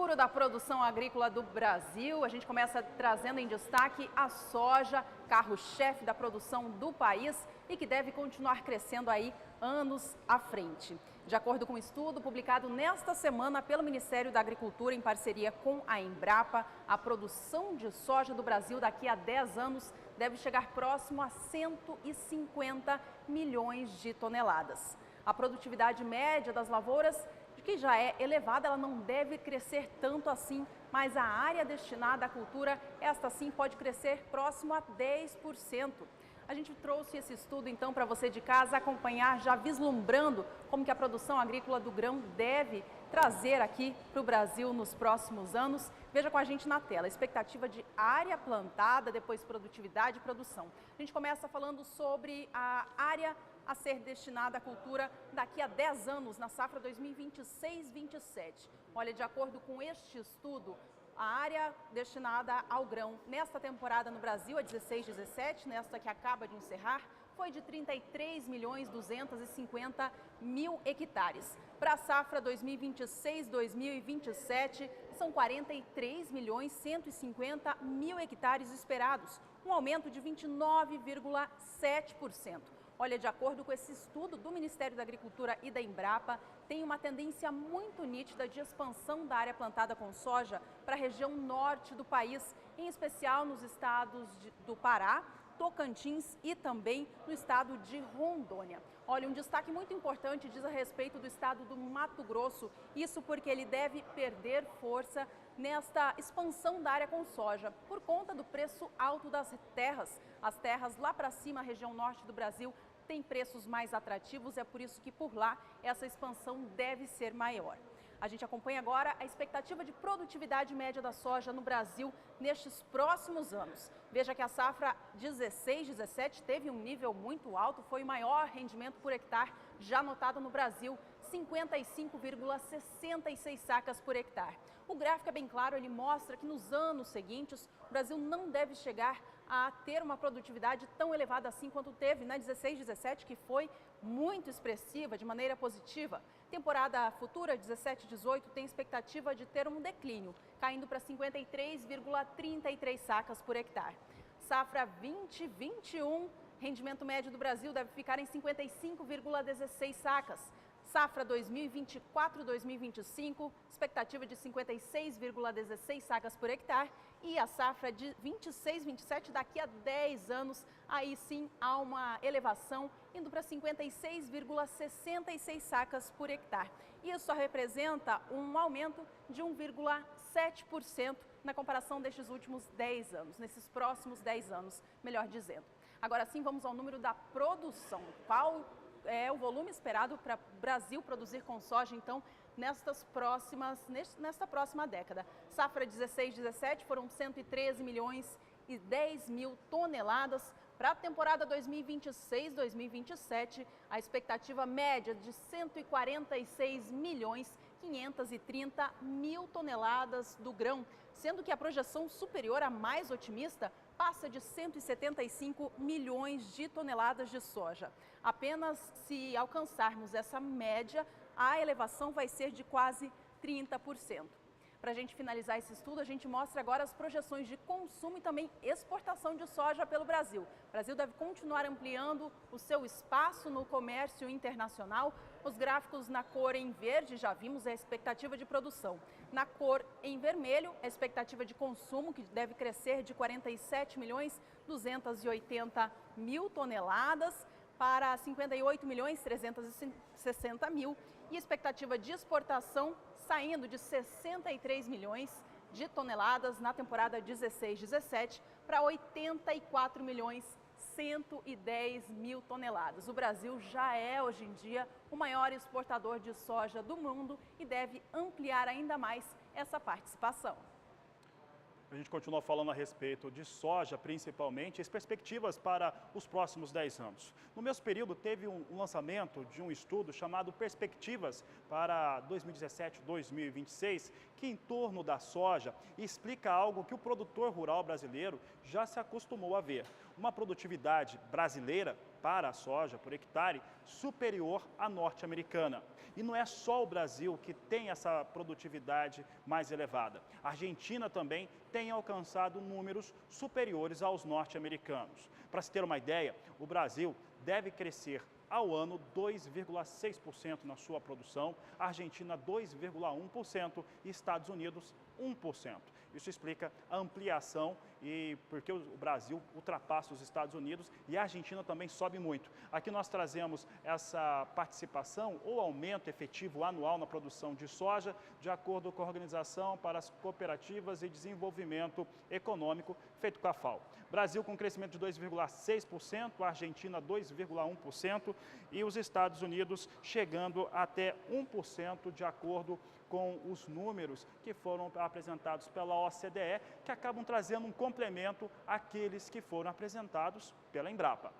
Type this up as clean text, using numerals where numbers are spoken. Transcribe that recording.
futuro da produção agrícola do Brasil. A gente começa trazendo em destaque a soja, carro-chefe da produção do país e que deve continuar crescendo aí anos à frente. De acordo com um estudo publicado nesta semana pelo Ministério da Agricultura em parceria com a Embrapa, a produção de soja do Brasil daqui a 10 anos deve chegar próximo a 150 milhões de toneladas. A produtividade média das lavouras, que já é elevada, ela não deve crescer tanto assim, mas a área destinada à cultura, esta sim pode crescer próximo a 10%. A gente trouxe esse estudo então para você de casa acompanhar, já vislumbrando como que a produção agrícola do grão deve trazer aqui para o Brasil nos próximos anos. Veja com a gente na tela, expectativa de área plantada, depois produtividade e produção. A gente começa falando sobre a área a ser destinada à cultura daqui a 10 anos, na safra 2026-27. Olha, de acordo com este estudo, a área destinada ao grão nesta temporada no Brasil, a 16-17, nesta que acaba de encerrar, foi de 33.250.000 hectares. Para a safra 2026-2027, são 43.150.000 hectares esperados, um aumento de 29,7%. Olha, de acordo com esse estudo do Ministério da Agricultura e da Embrapa, tem uma tendência muito nítida de expansão da área plantada com soja para a região norte do país, em especial nos estados do Pará, Tocantins e também no estado de Rondônia. Olha, um destaque muito importante diz a respeito do estado do Mato Grosso, isso porque ele deve perder força nesta expansão da área com soja, por conta do preço alto das terras. As terras lá para cima, a região norte do Brasil, tem preços mais atrativos, é por isso que por lá essa expansão deve ser maior. A gente acompanha agora a expectativa de produtividade média da soja no Brasil nestes próximos anos. Veja que a safra 16-17 teve um nível muito alto, foi o maior rendimento por hectare já notado no Brasil, 55,66 sacas por hectare. O gráfico é bem claro, ele mostra que nos anos seguintes o Brasil não deve chegar a ter uma produtividade tão elevada assim quanto teve na 16-17, que foi muito expressiva, de maneira positiva. Temporada futura, 17-18, tem expectativa de ter um declínio, caindo para 53,33 sacas por hectare. Safra 20-21, rendimento médio do Brasil deve ficar em 55,16 sacas. Safra 2024-2025, expectativa de 56,16 sacas por hectare. E a safra de 26-27, daqui a 10 anos, aí sim há uma elevação, indo para 56,66 sacas por hectare. Isso representa um aumento de 1,7% na comparação destes últimos 10 anos, nesses próximos 10 anos, melhor dizendo. Agora sim, vamos ao número da produção. Qual é o volume esperado para o Brasil produzir com soja, então, nesta próxima década? Safra 16-17 foram 113.010.000 toneladas. Para a temporada 2026-2027, a expectativa média de 146.530.000 toneladas do grão, sendo que a projeção superior, a mais otimista, passa de 175 milhões de toneladas de soja. Apenas se alcançarmos essa média, a elevação vai ser de quase 30%. Para a gente finalizar esse estudo, a gente mostra agora as projeções de consumo e também exportação de soja pelo Brasil. O Brasil deve continuar ampliando o seu espaço no comércio internacional. Os gráficos na cor em verde, já vimos, é a expectativa de produção. Na cor em vermelho, a expectativa de consumo, que deve crescer de 47.280.000 toneladas para 58.360.000 e expectativa de exportação saindo de 63 milhões de toneladas na temporada 16-17 para 84.110.000 toneladas. O Brasil já é hoje em dia o maior exportador de soja do mundo e deve ampliar ainda mais essa participação. A gente continua falando a respeito de soja, principalmente, as perspectivas para os próximos 10 anos. No mesmo período, teve um lançamento de um estudo chamado Perspectivas para 2017-2026, que em torno da soja explica algo que o produtor rural brasileiro já se acostumou a ver. uma produtividade brasileira para a soja por hectare superior à norte-americana. E não é só o Brasil que tem essa produtividade mais elevada. A Argentina também tem alcançado números superiores aos norte-americanos. Para se ter uma ideia, o Brasil deve crescer ao ano 2,6% na sua produção, a Argentina 2,1% e Estados Unidos 1%. Isso explica a ampliação e porque o Brasil ultrapassa os Estados Unidos e a Argentina também sobe muito. Aqui nós trazemos essa participação ou aumento efetivo anual na produção de soja, de acordo com a Organização para as Cooperativas e Desenvolvimento Econômico, feito com a FAO. Brasil com crescimento de 2,6%, a Argentina 2,1% e os Estados Unidos chegando até 1% de acordo com os números que foram apresentados pela OCDE, que acabam trazendo um complemento àqueles que foram apresentados pela Embrapa.